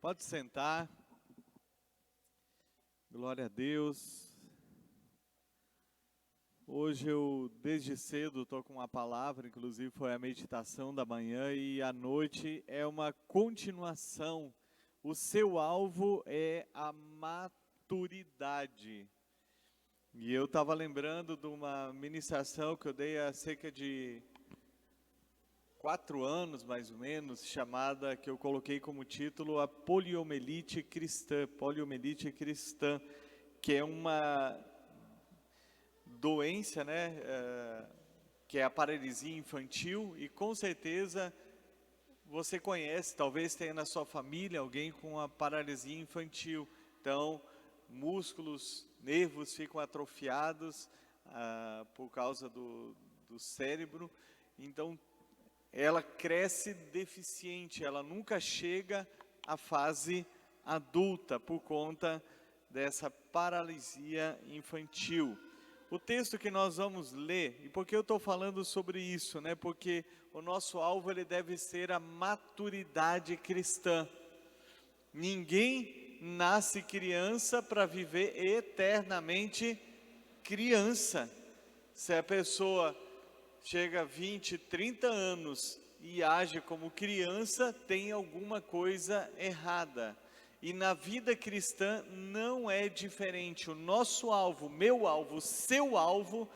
Pode sentar. Glória a Deus. Hoje eu, desde cedo, estou com uma palavra, inclusive foi a meditação da manhã, e à noite é uma continuação. O seu alvo é a maturidade. E eu estava lembrando de uma ministração que eu dei há cerca de 4 anos, mais ou menos, chamada, que eu coloquei como título, a poliomielite cristã. Poliomielite cristã, que é uma doença, né, que é a paralisia infantil, e com certeza você conhece, talvez tenha na sua família alguém com a paralisia infantil. Então, músculos, nervos ficam atrofiados por causa do cérebro. Então, ela cresce deficiente, ela nunca chega à fase adulta por conta dessa paralisia infantil. O texto que nós vamos ler, e por que eu estou falando sobre isso, né? Porque o nosso alvo ele deve ser a maturidade cristã. Ninguém nasce criança para viver eternamente criança. Se a pessoa chega a 20, 30 anos e age como criança, tem alguma coisa errada. E na vida cristã não é diferente. O nosso alvo, meu alvo, seu alvo,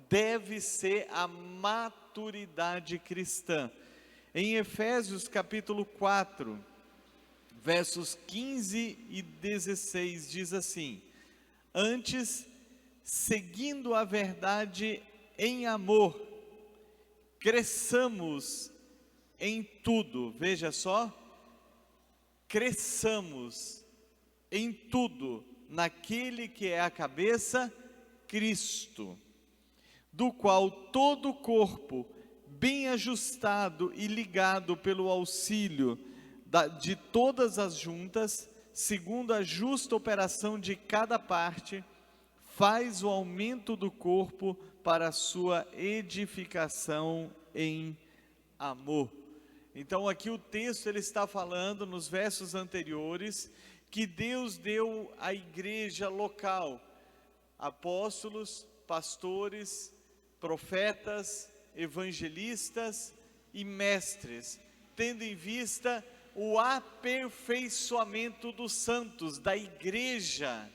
deve ser a maturidade cristã. Em Efésios capítulo 4, versos 15 e 16, diz assim: antes, seguindo a verdade em amor, cresçamos em tudo. Veja só, cresçamos em tudo naquele que é a cabeça, Cristo, do qual todo o corpo, bem ajustado e ligado pelo auxílio de todas as juntas, segundo a justa operação de cada parte, faz o aumento do corpo para a sua edificação em amor. Então aqui o texto ele está falando nos versos anteriores que Deus deu à igreja local apóstolos, pastores, profetas, evangelistas e mestres, tendo em vista o aperfeiçoamento dos santos, da igreja,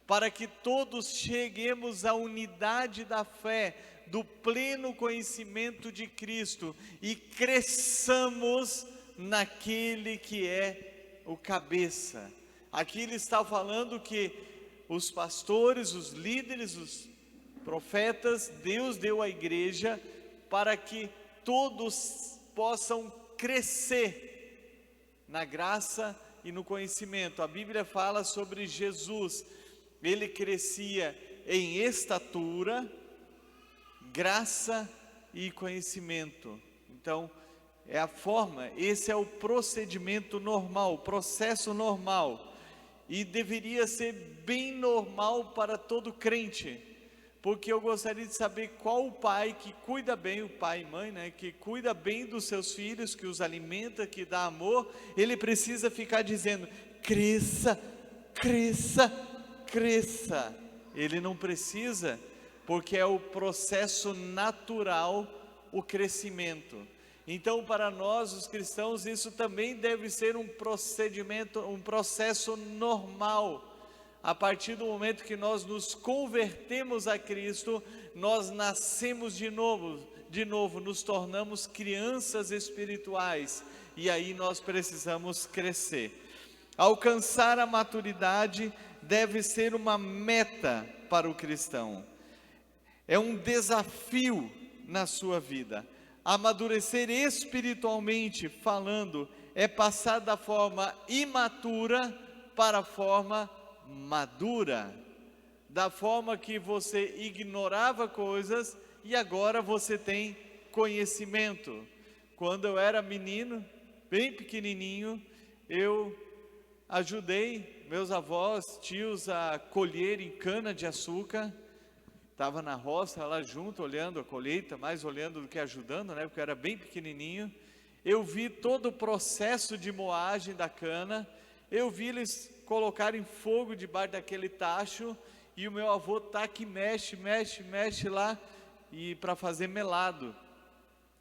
para que todos cheguemos à unidade da fé, do pleno conhecimento de Cristo e cresçamos naquele que é o cabeça. Aqui ele está falando que os pastores, os líderes, os profetas, Deus deu à igreja para que todos possam crescer na graça e no conhecimento. A Bíblia fala sobre Jesus. Ele crescia em estatura, graça e conhecimento. Então, é a forma, esse é o procedimento normal, o processo normal. E deveria ser bem normal para todo crente. Porque eu gostaria de saber qual o pai que cuida bem, o pai e mãe, né, que cuida bem dos seus filhos, que os alimenta, que dá amor, ele precisa ficar dizendo: cresça, cresça, cresça. Ele não precisa, porque é o processo natural, o crescimento. Então, para nós, os cristãos, isso também deve ser um procedimento, um processo normal. A partir do momento que nós nos convertemos a Cristo, nós nascemos de novo, nos tornamos crianças espirituais, e aí nós precisamos crescer. Alcançar a maturidade deve ser uma meta para o cristão. É um desafio na sua vida. Amadurecer espiritualmente falando é passar da forma imatura para a forma madura. Da forma que você ignorava coisas e agora você tem conhecimento. Quando eu era menino, bem pequenininho, eu ajudei meus avós, tios a colherem cana de açúcar. Estava na roça lá junto, olhando a colheita, mais olhando do que ajudando, né? Porque eu era bem pequenininho. Eu vi todo o processo de moagem da cana. Eu vi eles colocarem fogo debaixo daquele tacho, e o meu avô tá que mexe lá, e para fazer melado.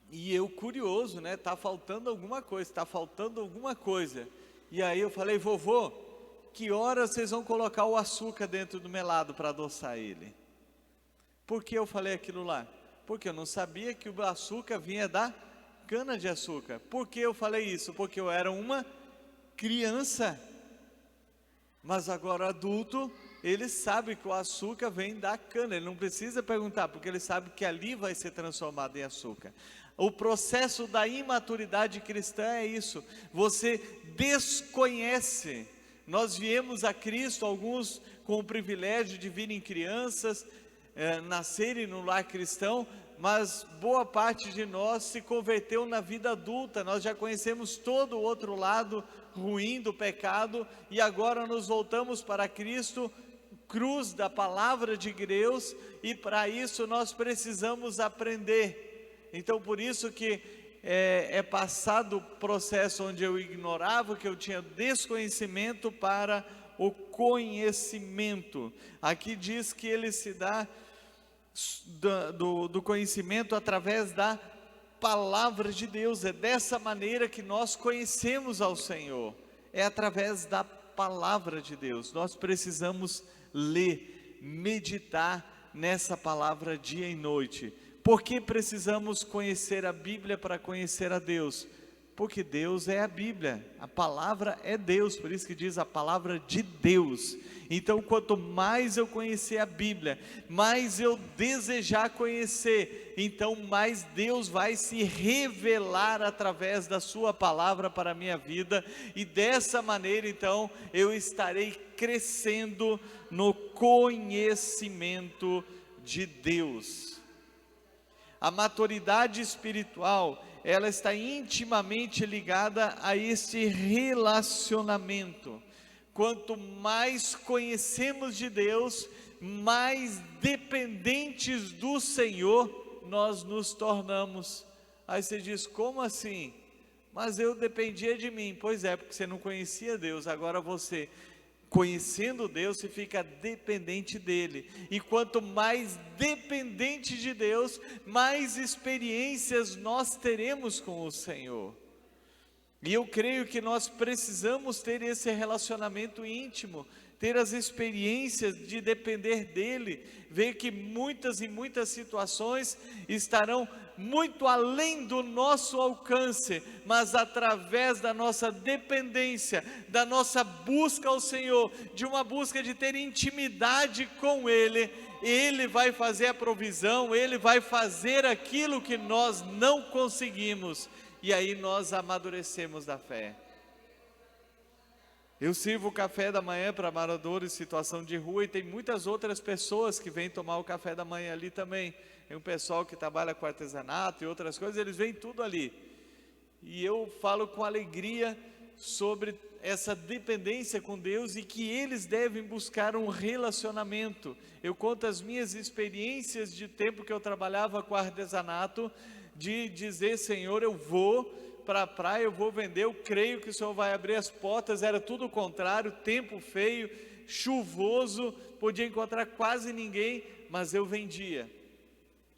E eu curioso, né? Tá faltando alguma coisa. E aí eu falei: vovô, que hora vocês vão colocar o açúcar dentro do melado para adoçar ele? Por que eu falei aquilo lá? Porque eu não sabia que o açúcar vinha da cana de açúcar. Por que eu falei isso? Porque eu era uma criança. Mas agora adulto, ele sabe que o açúcar vem da cana. Ele não precisa perguntar, porque ele sabe que ali vai ser transformado em açúcar. O processo da imaturidade cristã é isso. Você desconhece. Nós viemos a Cristo, alguns com o privilégio de virem crianças, nascerem no lar cristão, mas boa parte de nós se converteu na vida adulta. Nós já conhecemos todo o outro lado ruim do pecado, e agora nos voltamos para Cristo, cruz da palavra de Deus, e para isso nós precisamos aprender. Então por isso que é passado o processo onde eu ignorava, que eu tinha desconhecimento, para o conhecimento. Aqui diz que ele se dá do conhecimento através da palavra de Deus. É dessa maneira que nós conhecemos ao Senhor, é através da palavra de Deus. Nós precisamos ler, meditar nessa palavra dia e noite. Por que precisamos conhecer a Bíblia para conhecer a Deus? Porque Deus é a Bíblia, a palavra é Deus, por isso que diz a palavra de Deus. Então quanto mais eu conhecer a Bíblia, mais eu desejar conhecer, então mais Deus vai se revelar através da sua palavra para a minha vida, e dessa maneira então eu estarei crescendo no conhecimento de Deus. A maturidade espiritual, ela está intimamente ligada a esse relacionamento. Quanto mais conhecemos de Deus, mais dependentes do Senhor nós nos tornamos. Aí você diz: como assim? Mas eu dependia de mim. Pois é, porque você não conhecia Deus. Agora você, conhecendo Deus, você fica dependente dele, e quanto mais dependente de Deus, mais experiências nós teremos com o Senhor. E eu creio que nós precisamos ter esse relacionamento íntimo, ter as experiências de depender dele, ver que muitas e muitas situações estarão muito além do nosso alcance, mas através da nossa dependência, da nossa busca ao Senhor, de uma busca de ter intimidade com Ele, Ele vai fazer a provisão, Ele vai fazer aquilo que nós não conseguimos, e aí nós amadurecemos da fé. Eu sirvo o café da manhã para moradores em situação de rua, e tem muitas outras pessoas que vêm tomar o café da manhã ali também. Tem um pessoal que trabalha com artesanato e outras coisas, eles vêm tudo ali. E eu falo com alegria sobre essa dependência com Deus, e que eles devem buscar um relacionamento. Eu conto as minhas experiências de tempo que eu trabalhava com artesanato, de dizer: Senhor, eu vou para a praia, eu vou vender, eu creio que o Senhor vai abrir as portas. Era tudo o contrário, tempo feio, chuvoso, podia encontrar quase ninguém, mas eu vendia.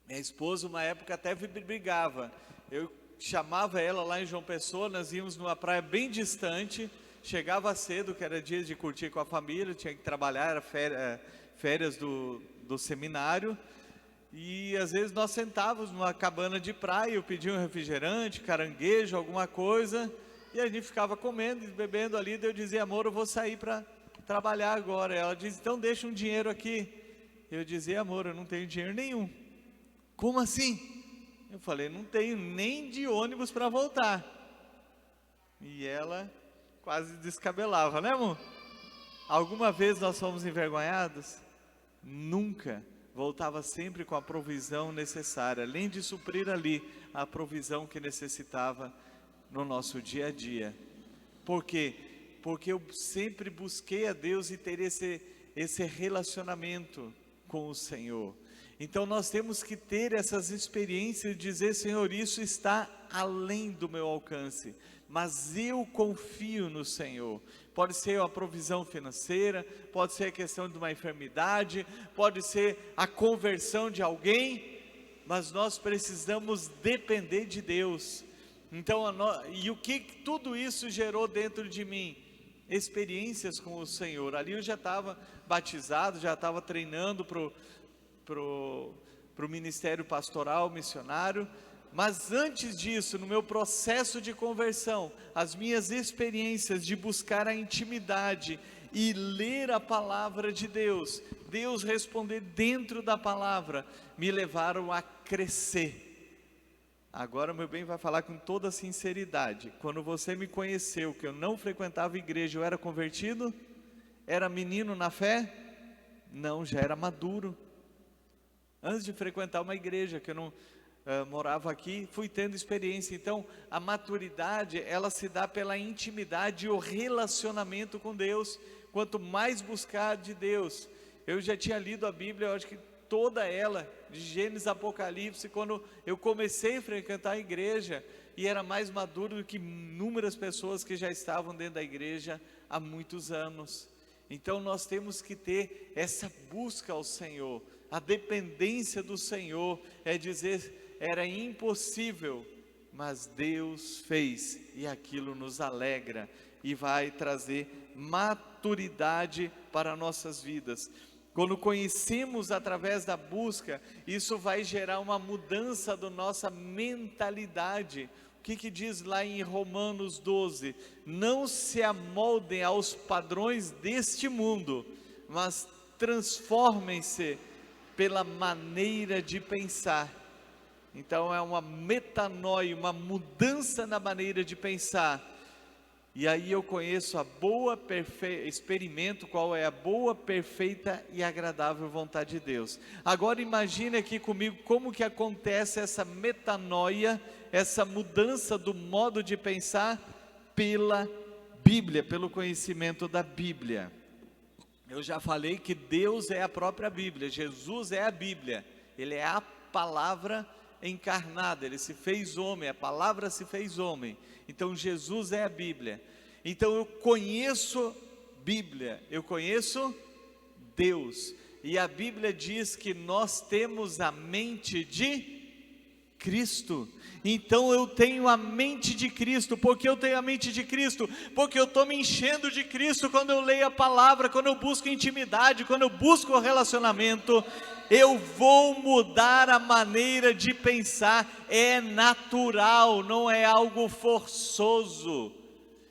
Minha esposa uma época até brigava, eu chamava ela lá em João Pessoa, nós íamos numa praia bem distante, chegava cedo, que era dia de curtir com a família, tinha que trabalhar, era férias do seminário, e às vezes nós sentávamos numa cabana de praia, eu pedia um refrigerante, caranguejo, alguma coisa, e a gente ficava comendo e bebendo ali. Daí eu dizia: amor, eu vou sair para trabalhar agora. Ela dizia: então deixa um dinheiro aqui. Eu dizia: amor, eu não tenho dinheiro nenhum. Como assim? Eu falei: não tenho nem de ônibus para voltar. E ela quase descabelava, né, amor? Alguma vez nós fomos envergonhados? Nunca. Voltava sempre com a provisão necessária, além de suprir ali a provisão que necessitava no nosso dia a dia. Por quê? Porque eu sempre busquei a Deus e ter esse relacionamento com o Senhor. Então nós temos que ter essas experiências e dizer: Senhor, isso está além do meu alcance, mas eu confio no Senhor. Pode ser uma provisão financeira, pode ser a questão de uma enfermidade, pode ser a conversão de alguém, mas nós precisamos depender de Deus. Então, e o que tudo isso gerou dentro de mim? Experiências com o Senhor. Ali eu já estava batizado, já estava treinando para o ministério pastoral, missionário, mas antes disso, no meu processo de conversão, as minhas experiências de buscar a intimidade e ler a palavra de Deus, Deus responder dentro da palavra, me levaram a crescer. Agora meu bem vai falar com toda sinceridade: quando você me conheceu, que eu não frequentava igreja, eu era convertido? Era menino na fé? Não, já era maduro. Antes de frequentar uma igreja, que eu não morava aqui, fui tendo experiência. Então a maturidade, ela se dá pela intimidade e o relacionamento com Deus. Quanto mais buscar de Deus, eu já tinha lido a Bíblia, eu acho que toda ela, de Gênesis a Apocalipse, quando eu comecei a frequentar a igreja, e era mais maduro do que inúmeras pessoas que já estavam dentro da igreja há muitos anos. Então nós temos que ter essa busca ao Senhor, a dependência do Senhor. É dizer: era impossível, mas Deus fez, e aquilo nos alegra e vai trazer maturidade para nossas vidas. Quando conhecemos através da busca, isso vai gerar uma mudança da nossa mentalidade. O que diz lá em Romanos 12? Não se amoldem aos padrões deste mundo, mas transformem-se pela maneira de pensar. Então é uma metanoia, uma mudança na maneira de pensar. E aí eu conheço a boa, perfeita, experimento qual é a boa, perfeita e agradável vontade de Deus. Agora imagine aqui comigo como que acontece essa metanoia, essa mudança do modo de pensar pela Bíblia, pelo conhecimento da Bíblia. Eu já falei que Deus é a própria Bíblia, Jesus é a Bíblia, Ele é a palavra encarnada, Ele se fez homem, a palavra se fez homem. Então Jesus é a Bíblia. Então eu conheço Bíblia, eu conheço Deus, e a Bíblia diz que nós temos a mente de Cristo. Então eu tenho a mente de Cristo. Por que eu tenho a mente de Cristo? Porque eu estou me enchendo de Cristo quando eu leio a palavra, quando eu busco intimidade, quando eu busco o relacionamento. Eu vou mudar a maneira de pensar. É natural, não é algo forçoso.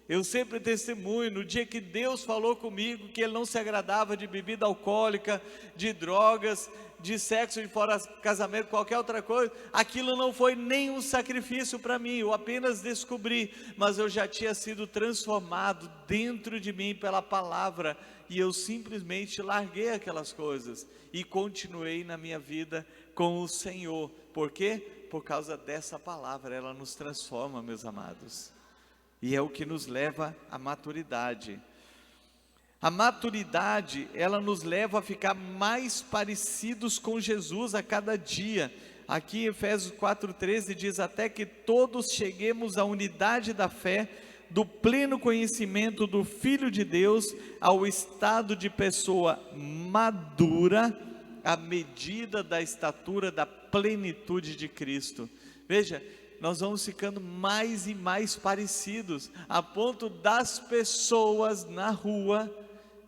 Eu sempre testemunho, no dia que Deus falou comigo que Ele não se agradava de bebida alcoólica, de drogas, de sexo de fora casamento, qualquer outra coisa, aquilo não foi nenhum sacrifício para mim, eu apenas descobri, mas eu já tinha sido transformado dentro de mim pela palavra, e eu simplesmente larguei aquelas coisas, e continuei na minha vida com o Senhor. Por quê? Por causa dessa palavra. Ela nos transforma, meus amados, e é o que nos leva à maturidade. A maturidade, ela nos leva a ficar mais parecidos com Jesus a cada dia. Aqui em Efésios 4,13 diz: até que todos cheguemos à unidade da fé, do pleno conhecimento do Filho de Deus, ao estado de pessoa madura, à medida da estatura da plenitude de Cristo. Veja, nós vamos ficando mais e mais parecidos, a ponto das pessoas na rua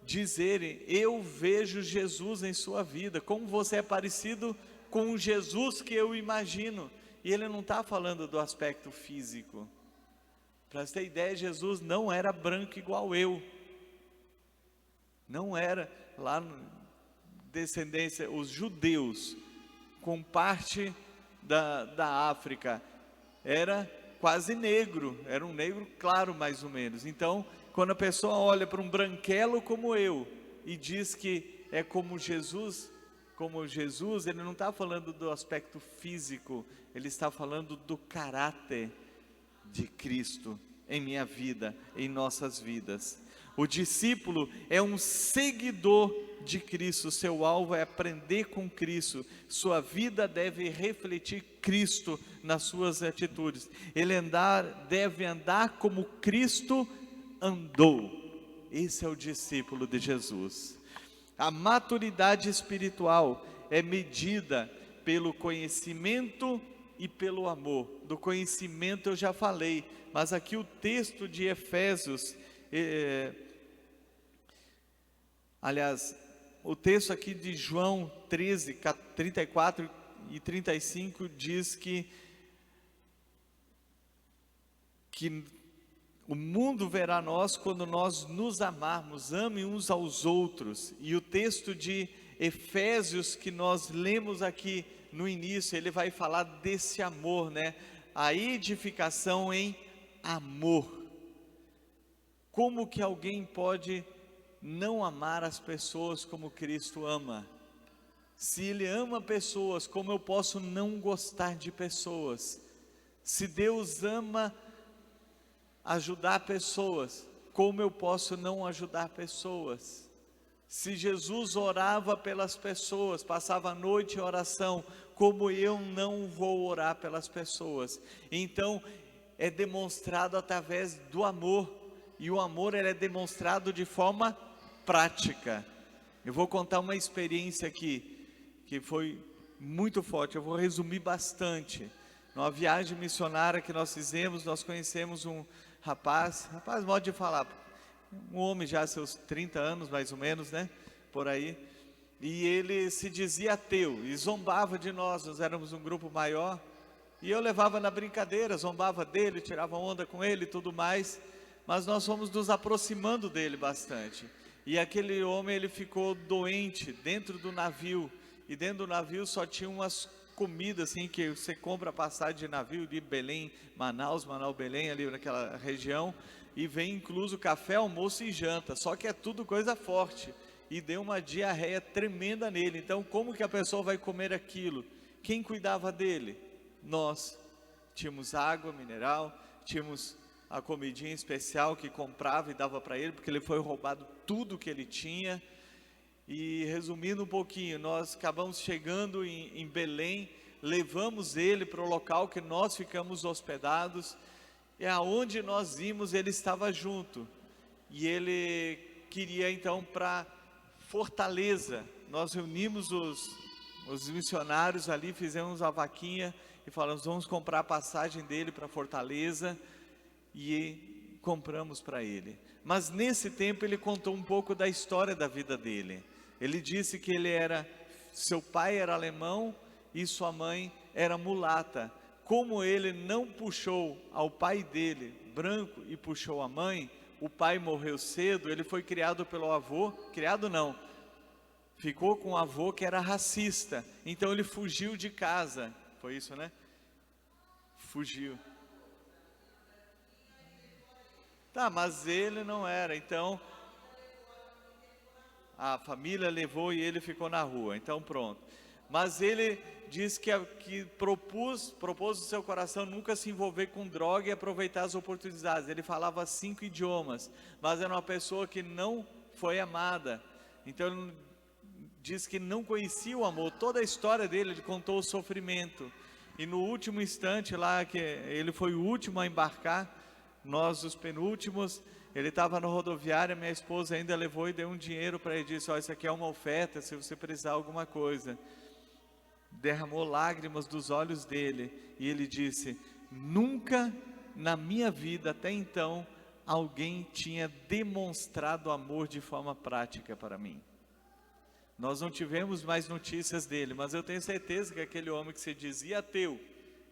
dizerem: eu vejo Jesus em sua vida. Como você é parecido com o Jesus que eu imagino. E ele não está falando do aspecto físico. Para você ter ideia, Jesus não era branco igual eu, não era. Lá no descendência, os judeus com parte da África, era quase negro, era um negro claro mais ou menos. Então quando a pessoa olha para um branquelo como eu e diz que é como Jesus, ele não está falando do aspecto físico, ele está falando do caráter de Cristo em minha vida, em nossas vidas. O discípulo é um seguidor de Cristo, seu alvo é aprender com Cristo, sua vida deve refletir Cristo nas suas atitudes, ele deve andar como Cristo andou. Esse é o discípulo de Jesus. A maturidade espiritual é medida pelo conhecimento e pelo amor. Do conhecimento eu já falei, mas aqui o texto de Efésios, aliás, o texto aqui de João 13, 34 e 35 diz que o mundo verá nós quando nós nos amarmos, amem uns aos outros. E o texto de Efésios que nós lemos aqui no início, ele vai falar desse amor, né? A edificação em amor. Como que alguém pode não amar as pessoas como Cristo ama? Se Ele ama pessoas, como eu posso não gostar de pessoas? Se Deus ama ajudar pessoas, como eu posso não ajudar pessoas? Se Jesus orava pelas pessoas, passava a noite em oração, como eu não vou orar pelas pessoas? Então, é demonstrado através do amor, e o amor ele é demonstrado de forma prática. Eu vou contar uma experiência aqui, que foi muito forte, eu vou resumir bastante. Numa viagem missionária que nós fizemos, nós conhecemos um rapaz, modo de falar, um homem já seus 30 anos mais ou menos, né, por aí, e ele se dizia ateu, e zombava de nós éramos um grupo maior, e eu levava na brincadeira, zombava dele, tirava onda com ele e tudo mais, mas nós fomos nos aproximando dele bastante, e aquele homem ele ficou doente dentro do navio, e dentro do navio só tinha umas comidas assim, que você compra passagem de navio de Belém, Manaus, Belém, ali naquela região, e vem incluso café, almoço e janta, só que é tudo coisa forte, e deu uma diarreia tremenda nele. Então como que a pessoa vai comer aquilo? Quem cuidava dele? Nós. Tínhamos água mineral, tínhamos a comidinha especial que comprava e dava para ele, porque ele foi roubado tudo que ele tinha. E resumindo um pouquinho, nós acabamos chegando em Belém, levamos ele para o local que nós ficamos hospedados, e aonde nós íamos ele estava junto, e ele queria então para Fortaleza. Nós reunimos os missionários ali, fizemos a vaquinha e falamos, vamos comprar a passagem dele para Fortaleza, e compramos para ele. Mas nesse tempo ele contou um pouco da história da vida dele. Ele disse que seu pai era alemão e sua mãe era mulata. Como ele não puxou ao pai dele, branco, e puxou a mãe, o pai morreu cedo, ele foi criado pelo avô, ficou com o avô que era racista, então ele fugiu de casa, foi isso, né? Fugiu. Tá, mas ele não era, então a família levou e ele ficou na rua, então pronto. Mas ele diz que propôs no seu coração nunca se envolver com droga e aproveitar as oportunidades. Ele falava 5 idiomas, mas era uma pessoa que não foi amada. Então ele diz que não conhecia o amor. Toda a história dele, ele contou o sofrimento. E no último instante lá, que ele foi o último a embarcar, nós os penúltimos, ele estava na rodoviária, minha esposa ainda levou e deu um dinheiro para ele, disse, isso aqui é uma oferta, se você precisar de alguma coisa. Derramou lágrimas dos olhos dele, e ele disse, nunca na minha vida até então, alguém tinha demonstrado amor de forma prática para mim. Nós não tivemos mais notícias dele, mas eu tenho certeza que aquele homem que se dizia ateu,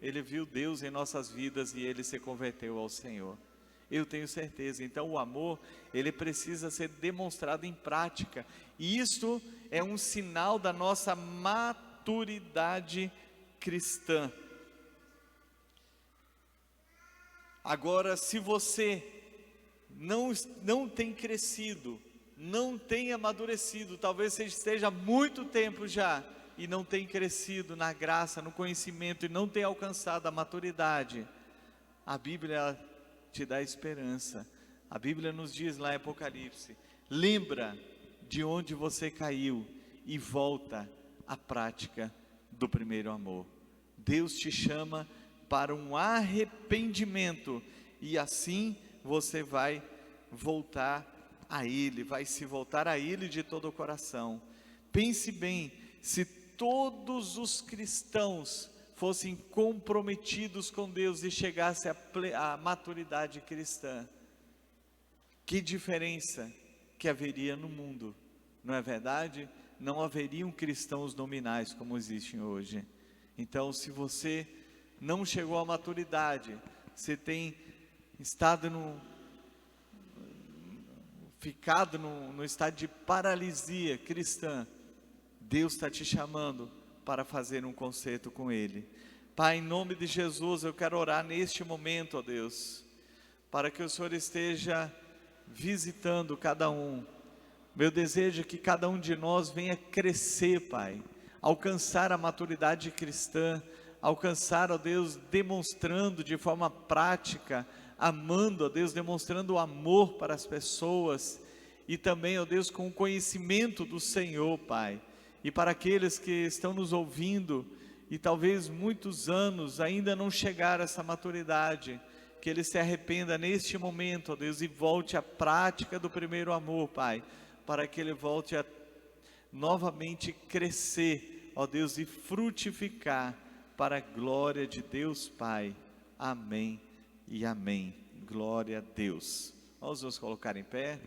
ele viu Deus em nossas vidas e ele se converteu ao Senhor. Eu tenho certeza. Então o amor, ele precisa ser demonstrado em prática, e isso é um sinal da nossa maturidade cristã. Agora, se você não tem crescido, não tem amadurecido, talvez você esteja há muito tempo já e não tem crescido na graça, no conhecimento, e não tem alcançado a maturidade, a Bíblia te dá esperança. A Bíblia nos diz lá em Apocalipse: lembra de onde você caiu e volta à prática do primeiro amor. Deus te chama para um arrependimento, e assim você vai voltar a Ele, vai se voltar a Ele de todo o coração. Pense bem, se todos os cristãos fossem comprometidos com Deus e chegassem à maturidade cristã, que diferença que haveria no mundo, não é verdade? Não haveriam cristãos nominais como existem hoje. Então, se você não chegou à maturidade, você tem estado ficado no estado de paralisia cristã, Deus está te chamando para fazer um concerto com Ele. Pai, em nome de Jesus, eu quero orar neste momento, ó Deus, para que o Senhor esteja visitando cada um. Meu desejo é que cada um de nós venha crescer, Pai, alcançar a maturidade cristã, alcançar, ó Deus, demonstrando de forma prática, amando, ó Deus, demonstrando o amor para as pessoas, e também, ó Deus, com o conhecimento do Senhor, Pai. E para aqueles que estão nos ouvindo, e talvez muitos anos ainda não chegaram a essa maturidade, que ele se arrependa neste momento, ó Deus, e volte à prática do primeiro amor, Pai, para que ele volte a novamente crescer, ó Deus, e frutificar para a glória de Deus Pai. Amém e amém. Glória a Deus. Vamos nos colocar em pé.